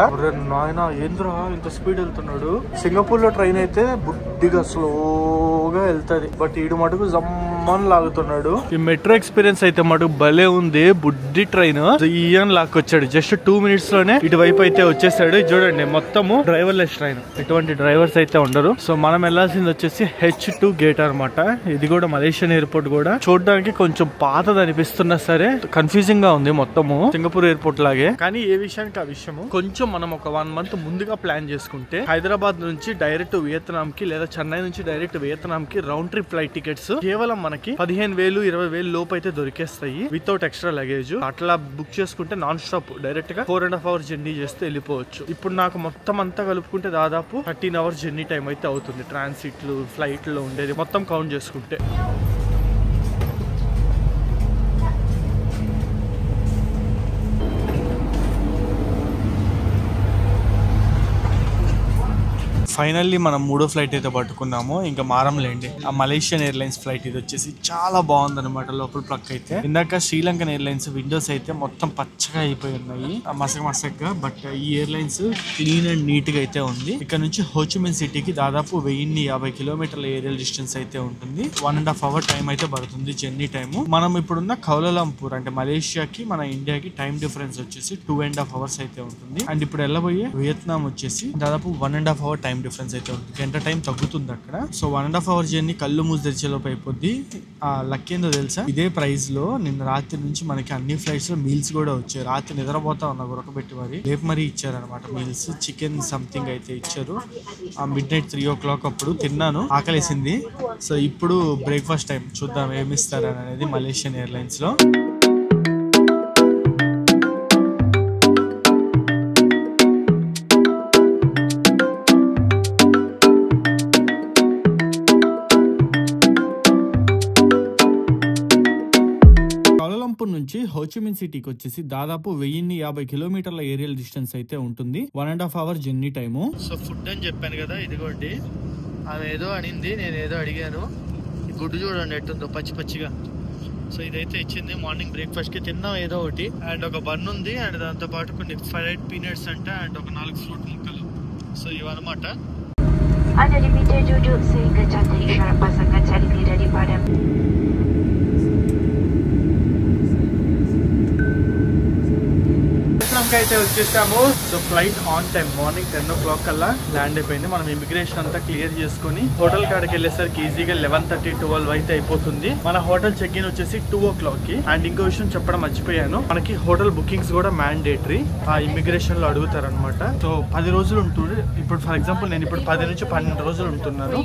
నాయన ఏంద్రా ఇంత స్పీడ్ వెళ్తున్నాడు. సింగపూర్ లో ట్రైన్ అయితే బుడ్డిగా స్లోగా వెళ్తది, బట్ ఈడు మటుకు జమ్మని లాగుతున్నాడు. ఈ మెట్రో ఎక్స్పీరియన్స్ అయితే మటుకు భలే ఉంది. బుడ్డి ట్రైన్ ఈయన్ లాక్కొచ్చాడు. జస్ట్ 2 minutes లోనే ఇటువైపు అయితే వచ్చేసాడు. చూడండి మొత్తము డ్రైవర్లెస్ ట్రైన్, ఎటువంటి డ్రైవర్స్ అయితే ఉండరు. సో మనం వెళ్లాల్సింది వచ్చేసి H2 గేట్ అనమాట. ఇది కూడా మలేషియన్ ఎయిర్పోర్ట్ కూడా చూడడానికి కొంచెం పాతది అనిపిస్తున్నా సరే కన్ఫ్యూజింగ్ గా ఉంది మొత్తము, సింగపూర్ ఎయిర్పోర్ట్ లాగే. కానీ ఏ విషయానికి ఆ విషయము కొంచెం మనం ఒక 1 month ముందుగా ప్లాన్ చేసుకుంటే హైదరాబాద్ నుంచి డైరెక్ట్ వియత్నాం కి లేదా చెన్నై నుంచి డైరెక్ట్ వియత్నాం కి రౌండ్ ట్రిప్ ఫ్లైట్ టికెట్స్ కేవలం మనకి 15,000-20,000 లోపు అయితే దొరికేస్తాయి వితౌట్ ఎక్స్ట్రా లగేజ్. అట్లా బుక్ చేసుకుంటే నాన్ స్టాప్ డైరెక్ట్ గా 4.5 hours జర్నీ చేస్తే వెళ్ళిపోవచ్చు. ఇప్పుడు నాకు మొత్తం అంతా కలుపుకుంటే దాదాపు 13 hours జర్నీ టైం అయితే అవుతుంది. ట్రాన్సిట్లు, ఫ్లైట్ లో ఉండేది మొత్తం కౌంట్ చేసుకుంటే. ఫైనల్లీ మనం 3వ ఫ్లైట్ అయితే పట్టుకున్నాము. ఇంకా మారంలేండి. ఆ మలేషియన్ ఎయిర్లైన్స్ ఫ్లైట్ ఇది వచ్చేసి చాలా బాగుంది అనమాట. లోపల ప్లక్ అయితే ఇందాక శ్రీలంకన్ ఎయిర్లైన్స్ విండోస్ అయితే మొత్తం పచ్చగా అయిపోయి ఉన్నాయి, మసకగా. బట్ ఈ ఎయిర్లైన్స్ క్లీన్ అండ్ నీట్ గా అయితే ఉంది. ఇక్కడ నుంచి హోచిమిన్ సిటీకి దాదాపు 1050 kilometers ఏరియల్ డిస్టెన్స్ అయితే ఉంటుంది. 1.5 hour టైం అయితే పడుతుంది జర్నీ టైము. మనం ఇప్పుడున్న కౌలాలంపూర్ అంటే మలేషియాకి మన ఇండియాకి టైం డిఫరెన్స్ వచ్చేసి 2.5 hours అయితే ఉంటుంది. అండ్ ఇప్పుడు వెళ్ళబోయే వియత్నాం వచ్చేసి దాదాపు 1.5 hour టైం డిఫరెన్స్ అయితే ఉంటుంది. గంట టైం తగ్గుతుంది అక్కడ. సో 1.5 hour జర్నీ కళ్ళు మూసి తెరిచేలోపు అయిపోద్ది. ఆ లక్ ఏందో తెలుసా, ఇదే ప్రైస్ లో నిన్న రాత్రి నుంచి మనకి అన్ని ఫ్లైట్స్ లో మీల్స్ కూడా వచ్చాయి. రాత్రి నిద్రపోతా ఉన్నా ఉరకబెట్టి రేపు మరీ ఇచ్చారనమాట మీల్స్. చికెన్ సంథింగ్ అయితే ఇచ్చారు. ఆ midnight 3 o'clock అప్పుడు తిన్నాను, ఆకలేసింది. సో ఇప్పుడు బ్రేక్ఫాస్ట్ టైం, చూద్దాం ఏమి ఇస్తారని అనేది మలేషియన్ ఎయిర్లైన్స్ లో. నుంచి హోచిమిన్ సిటీకి వచ్చేసి దాదాపు 1050 kilometers ఏరియల్ డిస్టెన్స్ అయితే ఉంటుంది. 1.5 hour journey time. So food అని చెప్పాను కదా, ఇదిగోండి. ఆమె ఏదో అనింది, నేను ఏదో అడిగాను. ఈ గుడ్డు చూడండి ఎట్టుందో పచ్చిగా. సో ఇదైతే ఇచ్చింది. మార్నింగ్ బ్రేక్ఫాస్ట్ కి తిన్నాం ఏదో ఒకటి. అండ్ ఒక బన్ ఉంది, అండ్ దాంతో పాటు కొన్ని ఫ్రైడ్ పీనట్స్ అంట, అండ్ ఒక 4 ఫ్రూట్ ముక్కలు. సో ఇవన్నమాట. Anda diminta duduk sehingga tanda isyarat pasangan talibi daripada అయితే వచ్చేసాము. So flight on time morning 10 o'clock కల్లా ల్యాండ్ అయిపోయింది. మనం ఇమిగ్రేషన్ అంతా క్లియర్ చేసుకుని హోటల్ కాడికి వెళ్ళేసరికి ఈజీగా 11:30-12 అయితే అయిపోతుంది. మన హోటల్ చెక్ ఇన్ వచ్చేసి 2 o'clock కి. అండ్ ఇంకో విషయం చెప్పడం మర్చిపోయాను, మనకి హోటల్ బుకింగ్స్ కూడా మ్యాండేటరీ ఆ ఇమిగ్రేషన్ లో అడుగుతారనమాట. సో 10 రోజులు ఉంటుంది. ఇప్పుడు ఫర్ ఎగ్జాంపుల్ నేను ఇప్పుడు 10 నుంచి 12 రోజులు ఉంటున్నాను.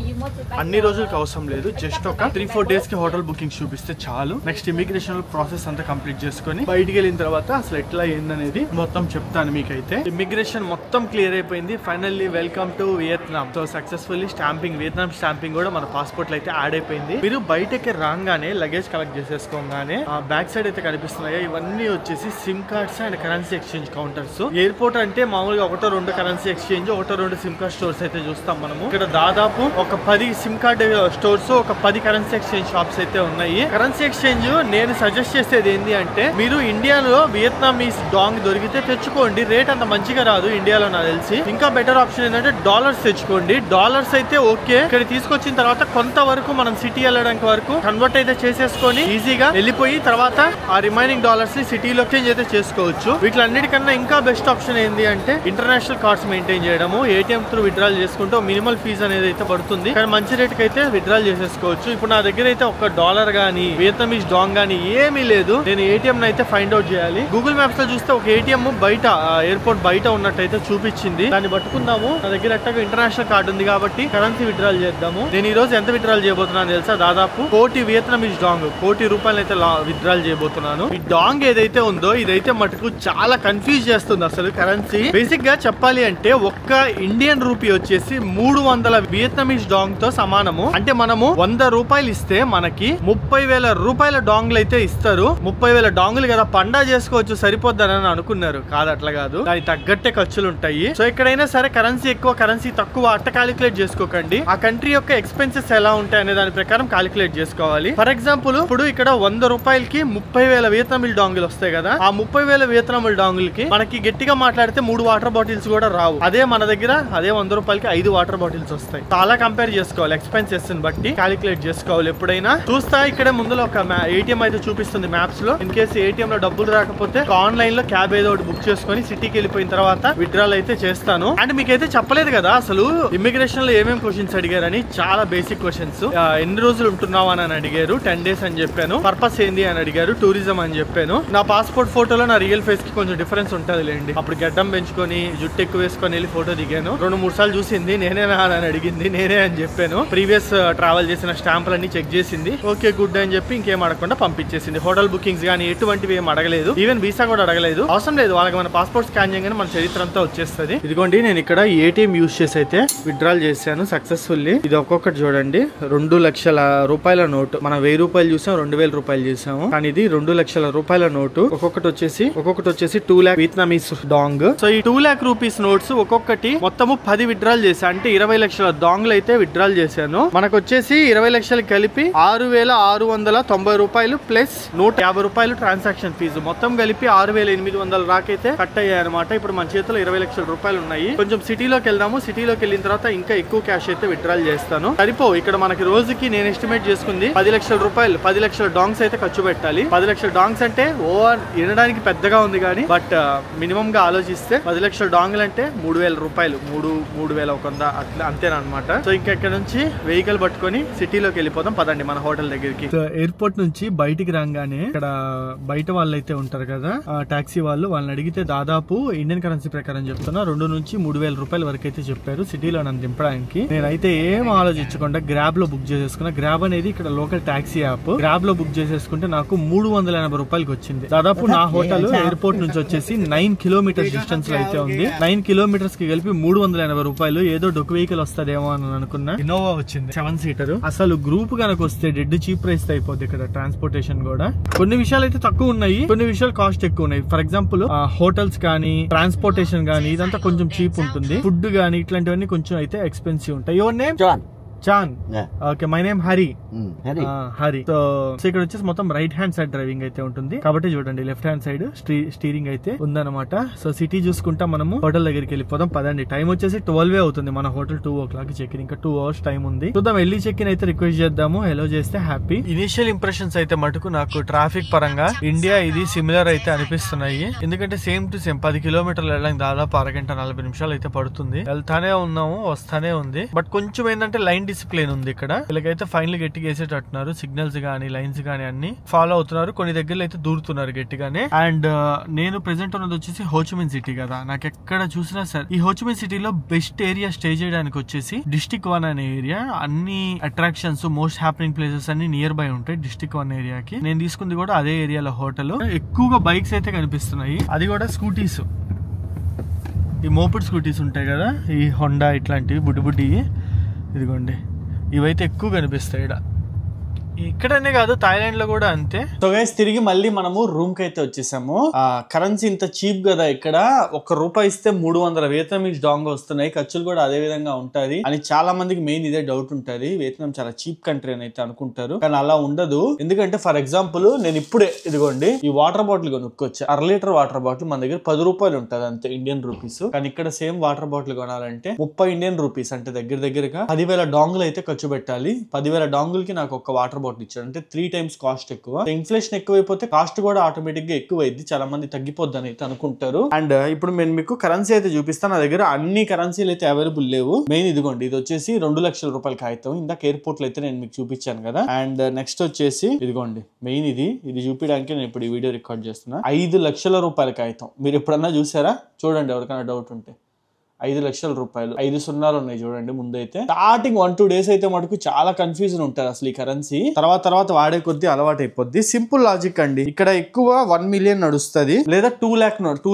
అన్ని రోజులకి అవసరం లేదు, జస్ట్ ఒక 3-4 days కి హోటల్ బుకింగ్ చూపిస్తే చాలు. నెక్స్ట్ ఇమిగ్రేషన్ ప్రాసెస్ అంతా కంప్లీట్ చేసుకుని బయటికి వెళ్ళిన తర్వాత అసలు ఎట్లా ఏందనేది మొత్తం చెప్తాను మీకైతే. ఇమిగ్రేషన్ మొత్తం క్లియర్ అయిపోయింది. Finally welcome to Vietnam. So successfully stamping, Vietnam stamping కూడా మన పాస్పోర్ట్ లో అయితే యాడ్ అయిపోయింది. మీరు బయటకి రాగానే లగేజ్ కలెక్ట్ చేసేసుకోగానే ఆ బ్యాక్ సైడ్ అయితే కనిపిస్తున్నాయో ఇవన్నీ వచ్చేసి SIM cards and currency exchange counters. Airport అంటే మామూలుగా 1-2 currency exchange, 1-2 SIM card stores అయితే చూస్తాం మనము. ఇక్కడ దాదాపు ఒక 10 సిమ్ కార్డ్ స్టోర్స్, ఒక 10 కరెన్సీ ఎక్స్చేంజ్ షాప్స్ అయితే ఉన్నాయి. కరెన్సీ ఎక్స్చేంజ్ నేను సజెస్ట్ చేసేది ఏంటి అంటే, మీరు ఇండియాలో వియత్నామీస్ డాంగ్ దొరికితే అయితే తెచ్చుకోండి. రేట్ అంత మంచిగా రాదు ఇండియాలో నాకు తెలిసి. ఇంకా బెటర్ ఆప్షన్ ఏంటంటే డాలర్స్ తెచ్చుకోండి. డాలర్స్ అయితే ఓకే, ఇక్కడ తీసుకొచ్చిన తర్వాత కొంతవరకు మనం సిటీ వెళ్ళడానికి వరకు కన్వర్ట్ అయితే చేసేసుకొని ఈజీగా వెళ్ళిపోయి తర్వాత ఆ రిమైనింగ్ డాలర్స్ ని సిటీలో చేంజ్ అయితే చేసుకోవచ్చు. వీటిలన్నిటికన్నా ఇంకా బెస్ట్ ఆప్షన్ ఏంటి అంటే ఇంటర్నేషనల్ కార్డ్స్ మెయింటైన్ చేయడము. ఏటీఎం త్రూ విత్డ్రాల్ చేసుకుంటూ మినిమల్ ఫీజ్ అనేది అయితే పడుతుంది, కానీ మంచి రేట్ కి అయితే విత్డ్రాల్ చేసేసుకోవచ్చు. ఇప్పుడు నా దగ్గర అయితే $1 గానీ వియత్నామీస్ డాంగ్ గానీ ఏమీ లేదు. నేను ఏటీఎం అయితే ఫైండ్ అవుట్ చేయాలి. గూగుల్ మ్యాప్స్ లో చూస్తే ఒక ఏటీఎం బయట ఎయిర్పోర్ట్ బయట ఉన్నట్టయితే చూపించింది. దాన్ని పట్టుకుందాము. నా దగ్గర అట్టగా ఇంటర్నేషనల్ కార్డు ఉంది కాబట్టి కరెన్సీ విత్డ్రాల్ చేద్దాము. నేను ఈ రోజు ఎంత విత్డ్రాల్ చేయబోతున్నాను తెలుసా? దాదాపు 1 వియత్నామీస్ డాంగ్, ₹1 అయితే విత్డ్రాల్ చేయబోతున్నాను. ఈ డాంగ్ ఏదైతే ఉందో ఇదైతే మటుకు చాలా కన్ఫ్యూజ్ చేస్తుంది అసలు కరెన్సీ. బేసిక్ గా చెప్పాలి అంటే ఒక్క ఇండియన్ రూపీ వచ్చేసి 300 వియత్నామీస్ డాంగ్ తో సమానము. అంటే మనము ₹100 ఇస్తే మనకి 30,000 డాంగ్లు అయితే ఇస్తారు. 30,000 డాంగులు కదా పండా చేసుకోవచ్చు సరిపోద్దని అనుకున్నారు. కాదు, అట్లా కాదు, దానికి తగ్గట్టే ఖర్చులు ఉంటాయి. సో ఎక్కడైనా సరే కరెన్సీ ఎక్కువ కరెన్సీ తక్కువ అట్ట క్యాలిక్యులేట్ చేసుకోకండి. ఆ కంట్రీ యొక్క ఎక్స్పెన్సెస్ ఎలా ఉంటాయి అనే దాని ప్రకారం క్యాలిక్యులేట్ చేసుకోవాలి. ఫర్ ఎగ్జాంపుల్ ఇప్పుడు ఇక్కడ ₹100కి 30,000 వియత్నామీస్ డాంగులు వస్తాయి కదా. ఆ 30,000 వియత్నామీస్ డాంగులకి మనకి గట్టిగా మాట్లాడితే 3 వాటర్ బాటిల్స్ కూడా రావు. అదే మన దగ్గర అదే ₹100కి 5 వాటర్ బాటిల్స్ వస్తాయి. చాలా కంపేర్ చేసుకోవాలి, ఎక్స్పెన్సెస్ బట్టి క్యాలిక్యులేట్ చేసుకోవాలి. ఎప్పుడైనా చూస్తా ఇక్కడే ముందులో ఒక ఏటీఎం అయితే చూపిస్తుంది మ్యాప్స్ లో. ఇన్ కేసు ఏటీఎం లో డబ్బులు రాకపోతే ఆన్లైన్ లో క్యాబ్ ఏదో ఒకటి బుక్ చేసుకుని సిటీకి వెళ్ళిపోయిన తర్వాత విత్డ్రాల్ అయితే చేస్తాను. అండ్ మీకైతే చెప్పలేదు కదా అసలు ఇమిగ్రేషన్ లో ఏమేమి క్వశ్చన్స్ అడిగారని. చాలా బేసిక్ క్వశ్చన్స్. ఎన్ని రోజులు ఉంటున్నావు అని అడిగారు. 10 days అని చెప్పాను. పర్పస్ ఏంది అని అడిగారు. టూరిజం అని చెప్పాను. నా పాస్పోర్ట్ ఫోటోలో నా రియల్ ఫేస్ కి కొంచెం డిఫరెన్స్ ఉంటుంది లేండి. అప్పుడు గడ్డం పెంచుకొని జుట్టు ఎక్కువ వేసుకొని వెళ్ళి ఫోటో దిగాను. 2-3 సార్లు చూసింది. నేనేనా అని అడిగింది. నేనే అని చెప్పాను. ప్రీవియస్ ట్రావెల్ చేసిన స్టాంపులన్నీ చెక్ చేసింది. ఓకే గుడ్ అని చెప్పి ఇంకేం అడగకుండా పంపించేసింది. హోటల్ బుకింగ్స్ కానీ ఎటువంటివి ఏం అడగలేదు. ఈవెన్ వీసా కూడా అడగలేదు. అవసరం లేదు, వాళ్ళకి మన పాస్పోర్ట్ స్కాన్ చేయగానే మన చరిత్ర అంతా వచ్చేస్తుంది. ఇదిగోండి నేను ఇక్కడ ఏటీఎం యూజ్ చేసి అయితే విత్డ్రాల్ చేశాను సక్సెస్ఫుల్లీ. ఇది ఒక్కొక్కటి చూడండి. ₹2,00,000 నోటు. మనం ₹1,000 చూసాం, ₹2,000 చూసాము. కానీ ఇది ₹2,00,000 నోటు. ఒక్కొక్కటి వచ్చేసి 2 lakh వియత్నామీస్ డాంగ్. సో ఈ 2 lakh రూపీస్ నోట్స్ ఒక్కొక్కటి మొత్తము 10 విత్డ్రాల్ చేశాను. అంటే 20 లక్షల డాంగ్లు అయితే విత్డ్రాల్ చేశాను. మనకు వచ్చేసి 20 లక్షలు కలిపి ₹6,690 ప్లస్ ₹150 ట్రాన్సాక్షన్ ఫీజు మొత్తం కలిపి 6,800 రాకైతే కట్ అయ్యాయి అనమాట. ఇప్పుడు మన చేతిలో 20 లక్షల ఉన్నాయి. కొంచెం సిటీలోకి వెళ్దాము. సిటీలోకి వెళ్ళిన తర్వాత ఇంకా ఎక్కువ క్యాష్ అయితే విత్డ్రాల్ చేస్తాను. సరిపో ఇక్కడ మనకి రోజుకి నేను ఎస్టిమేట్ చేసుకుంది ₹10 లక్షలు. 10 లక్షల డాంగ్స్ అయితే ఖర్చు పెట్టాలి. 10 లక్షల డాంగ్స్ అంటే ఓవర్ వినడానికి పెద్దగా ఉంది కానీ బట్ మినిమం గా ఆలోచిస్తే 10 లక్షల డాంగులు అంటే ₹3,000 3,100 అట్లా అంతేనమాట. సో ఇంకా ఇక్కడ నుంచి వెహికల్ పట్టుకొని సిటీలోకి వెళ్ళిపోదాం. పదండి మన హోటల్ దగ్గరికి. ఎయిర్పోర్ట్ నుంచి బయటికి రాగానే ఇక్కడ బయట వాళ్ళు అయితే ఉంటారు కదా టాక్సీ వాళ్ళని అడిగితే దాదాపు ఇండియన్ కరెన్సీ ప్రకారం చెప్తున్నా ₹2,000 నుంచి ₹3,000 వరకు అయితే చెప్పారు సిటీలో నన్ను దింపడానికి. నేనైతే ఏం ఆలోచించకుండా గ్రాబ్ లో బుక్ చేసేసుకున్నా. గ్రాబ్ అనేది ఇక్కడ లోకల్ టాక్సీ యాప్. గ్రాబ్ లో బుక్ చేసేసుకుంటే నాకు ₹380 వచ్చింది. దాదాపు నా హోటల్ ఎయిర్పోర్ట్ నుంచి వచ్చేసి 9 kilometers డిస్టెన్స్ లో అయితే ఉంది. 9 kilometers కి కలిపి ₹380. ఏదో డొక్ వెహికల్ వస్తదేమో అని అనుకున్నా. ఇన్నోవా వచ్చింది 7 seater. అసలు గ్రూప్ కనుక వస్తే డెడ్ చీప్ ప్రైస్ అయిపోద్ది ఇక్కడ ట్రాన్స్పోర్టేషన్ కూడా. కొన్ని విషయాలు అయితే తక్కువ ఉన్నాయి, కొన్ని విషయాలు కాస్ట్ ఎక్కువ ఉన్నాయి. ఫర్ ఎగ్జాంపుల్ హోటల్స్ కానీ ట్రాన్స్పోర్టేషన్ కానీ ఇదంతా కొంచెం చీప్ ఉంటుంది. ఫుడ్ కానీ ఇట్లాంటివన్నీ కొంచెం అయితే ఎక్స్పెన్సివ్ ఉంటాయి. Your name? Chan. Okay, my name Hari. Hari. So ఇక్కడ వచ్చేసి మొత్తం రైట్ హ్యాండ్ సైడ్ డ్రైవింగ్ అయితే ఉంటుంది కాబట్టి చూడండి లెఫ్ట్ హ్యాండ్ సైడ్ స్టీరింగ్ అయితే ఉందన్నమాట. సో సిటీ చూసుకుంటా మనము హోటల్ దగ్గరికి వెళ్ళిపోదాం. పదండి. టైం వచ్చేసి 12 అవుతుంది. మన హోటల్ 2 o'clock చెక్ ఇన్. ఇంకా 2 hours టైం ఉంది. చూద్దాం. వెళ్ళి చెక్ ఇన్ అయితే రిక్వెస్ట్ చేద్దాము. హలో చేస్తే హ్యాపీ. ఇనిషియల్ ఇంప్రెషన్స్ అయితే మటుకు నాకు ట్రాఫిక్ పరంగా ఇండియా ఇది సిమిలర్ అయితే అనిపిస్తున్నాయి. ఎందుకంటే సేమ్ టు సేమ్ 10 kilometers వెళ్ళడానికి దాదాపు అరగంట 40 నిమిషాలు అయితే పడుతుంది. వెళ్తానే ఉన్నాము, వస్తానే ఉంది. బట్ కొంచెం ఏంటంటే లైన్ డిసిప్లిన్ ఉంది ఇక్కడ. వీళ్ళకైతే ఫైన్లు గట్టిగా వేసేటట్టున్నారు. సిగ్నల్స్ గానీ లైన్స్ గానీ అన్ని ఫాలో అవుతున్నారు. కొన్ని దగ్గరలో అయితే దూరుతున్నారు గట్టిగానే. అండ్ నేను ప్రెసెంట్ ఉన్నది వచ్చేసి హోచిమిన్ సిటీ కదా. నాకు ఎక్కడ చూసినా సరే ఈ హోచిమిన్ సిటీలో బెస్ట్ ఏరియా స్టే చేయడానికి వచ్చేసి డిస్ట్రిక్ట్ 1 అనే ఏరియా. అన్ని అట్రాక్షన్స్ మోస్ట్ హ్యాపెనింగ్ ప్లేసెస్ అన్ని నియర్ బై ఉంటాయి డిస్ట్రిక్ట్ 1 ఏరియాకి. నేను తీసుకుంది కూడా అదే ఏరియాలో హోటల్. ఎక్కువగా బైక్స్ అయితే కనిపిస్తున్నాయి. అది కూడా స్కూటీస్. ఈ మోపిడ్ స్కూటీస్ ఉంటాయి కదా, ఈ హోండా ఇట్లాంటివి బుడ్డి ఇదిగోండి ఇవైతే ఎక్కువ కనిపిస్తాయి ఇక్కడ. ఇక్కడనే కాదు థాయిలాండ్ లో కూడా అంతే. సో గైస్ తిరిగి మళ్ళీ మనము రూమ్ కి అయితే వచ్చేసాము. కరెన్సీ ఇంత చీప్ కదా, ఇక్కడ ₹1 ఇస్తే 300 వియత్నామీస్ డాంగ్ వస్తున్నాయి, ఖర్చులు కూడా అదే విధంగా ఉంటది అని చాలా మందికి మెయిన్ ఇదే డౌట్ ఉంటది. వియత్నాం చాలా చీప్ కంట్రీ అని అయితే అనుకుంటారు, కానీ అలా ఉండదు. ఎందుకంటే ఫర్ ఎగ్జాంపుల్ నేను ఇప్పుడే ఇదిగోండి ఈ వాటర్ బాటిల్ కొనుక్కొచ్చా. 1/2 లీటర్ వాటర్ బాటిల్ మన దగ్గర ₹10 ఉంటది అంతే, ఇండియన్ రూపీస్. కానీ ఇక్కడ సేమ్ వాటర్ బాటిల్ కొనాలంటే 30 ఇండియన్ రూపీస్, అంటే దగ్గరగా 10,000 డాంగులు అయితే ఖర్చు పెట్టాలి. 10,000 డాంగులకి నాకు ఒక వాటర్ బాటిల్ ఇచ్చాడు, అంటే 3 times కాస్ట్ ఎక్కువ. ఇన్ఫ్లేషన్ ఎక్కువైపోతే కాస్ట్ కూడా ఆటోమేటిక్ గా ఎక్కువైంది, చాలా మంది తగ్గిపోద్ది అని అయితే అనుకుంటారు. అండ్ ఇప్పుడు నేను మీకు కరెన్సీ అయితే చూపిస్తాను. నా దగ్గర అన్ని కరెన్సీలు అయితే అవైలబుల్ లేవు. మెయిన్ ఇదిగోండి, ఇది వచ్చేసి ₹2,00,000 కాగితం. ఇందాక ఎయిర్పోర్ట్ లో అయితే నేను మీకు చూపించాను కదా. అండ్ నెక్స్ట్ వచ్చేసి ఇదిగోండి మెయిన్ ఇది చూపించడానికి నేను ఇప్పుడు ఈ వీడియో రికార్డ్ చేస్తున్నా. ₹5,00,000 కాగితం. మీరు ఎప్పుడన్నా చూసారా? చూడండి ఎవరికైనా డౌట్ ఉంటే. ₹5,00,000, 5 సున్నాలు ఉన్నాయి చూడండి. ముందైతే స్టార్టింగ్ 1-2 days అయితే మటుకు చాలా కన్ఫ్యూజన్ ఉంటుంది అసలు ఈ కరెన్సీ. తర్వాత వాడే కొద్దీ అలవాటు అయిపోద్ది. సింపుల్ లాజిక్ అండి. ఇక్కడ ఎక్కువ 1 million నడుస్తుంది, లేదా 2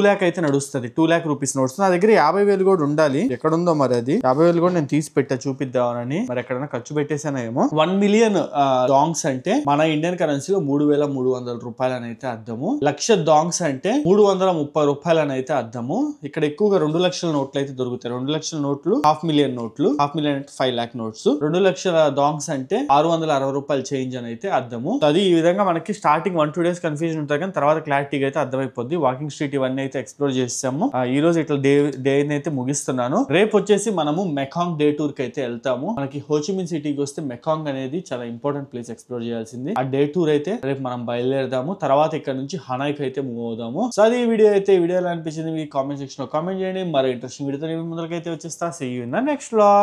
lakh అయితే నడుస్తుంది. 2 lakh రూపీస్ నడుస్తుంది. నా దగ్గర 50,000 కూడా ఉండాలి. ఎక్కడుందో మరి అది 50,000 కూడా నేను తీసి పెట్టా చూపిద్దామని. మరి ఎక్కడైనా ఖర్చు పెట్టేసానేమో. 1 million డాంగ్స్ అంటే మన ఇండియన్ కరెన్సీలో ₹3,300 అని అయితే అర్థము. 1,00,000 డాంగ్స్ అంటే ₹330 అని అయితే అర్థము. ఇక్కడ ఎక్కువగా 2,00,000 నోట్లు అయితే దొరుకుతాయి. 2,00,000 నోట్లు, $500,000 నోట్లు, $500,000 అంటే 5 lakh నోట్స్. 2,00,000 డాంగ్స్ అంటే ₹660 చేంజ్ అని అయితే అర్థము. అది ఈ విధంగా మనకి స్టార్టింగ్ 1-2 days కన్ఫ్యూజన్ ఉంటుంది, కానీ తర్వాత క్లారిటీగా అయితే అర్థమైపోద్ది. వాకింగ్ స్ట్రీట్ ఇవన్నీ అయితే ఎక్స్ప్లోర్ చేసాము. ఈ రోజు ఇట్లా డే అయితే ముగిస్తున్నాను. రేపు వచ్చేసి మనము మెకాంగ్ డే టూర్ కి అయితే వెళ్తాము. మనకి హోచిమిన్ సిటీకి వస్తే మెకాంగ్ అనేది చాలా ఇంపార్టెంట్ ప్లేస్, ఎక్స్ప్లోర్ చేయాల్సింది. ఆ డే టూర్ అయితే రేపు మనం బయలుదేరదాము. తర్వాత ఇక్కడ నుంచి హనాయ్ కి అయితే మూవ్ అవుదాము. సో అది ఈ వీడియో అయితే. వీడియో ఎలా అనిపించింది మీ కామెంట్ సెక్షన్ లో కామెంట్ చేయండి. మరో ఇంట్రెస్టింగ్ వీడియోతో ముందరకైతే వచ్చేస్తా. See you in the next vlog.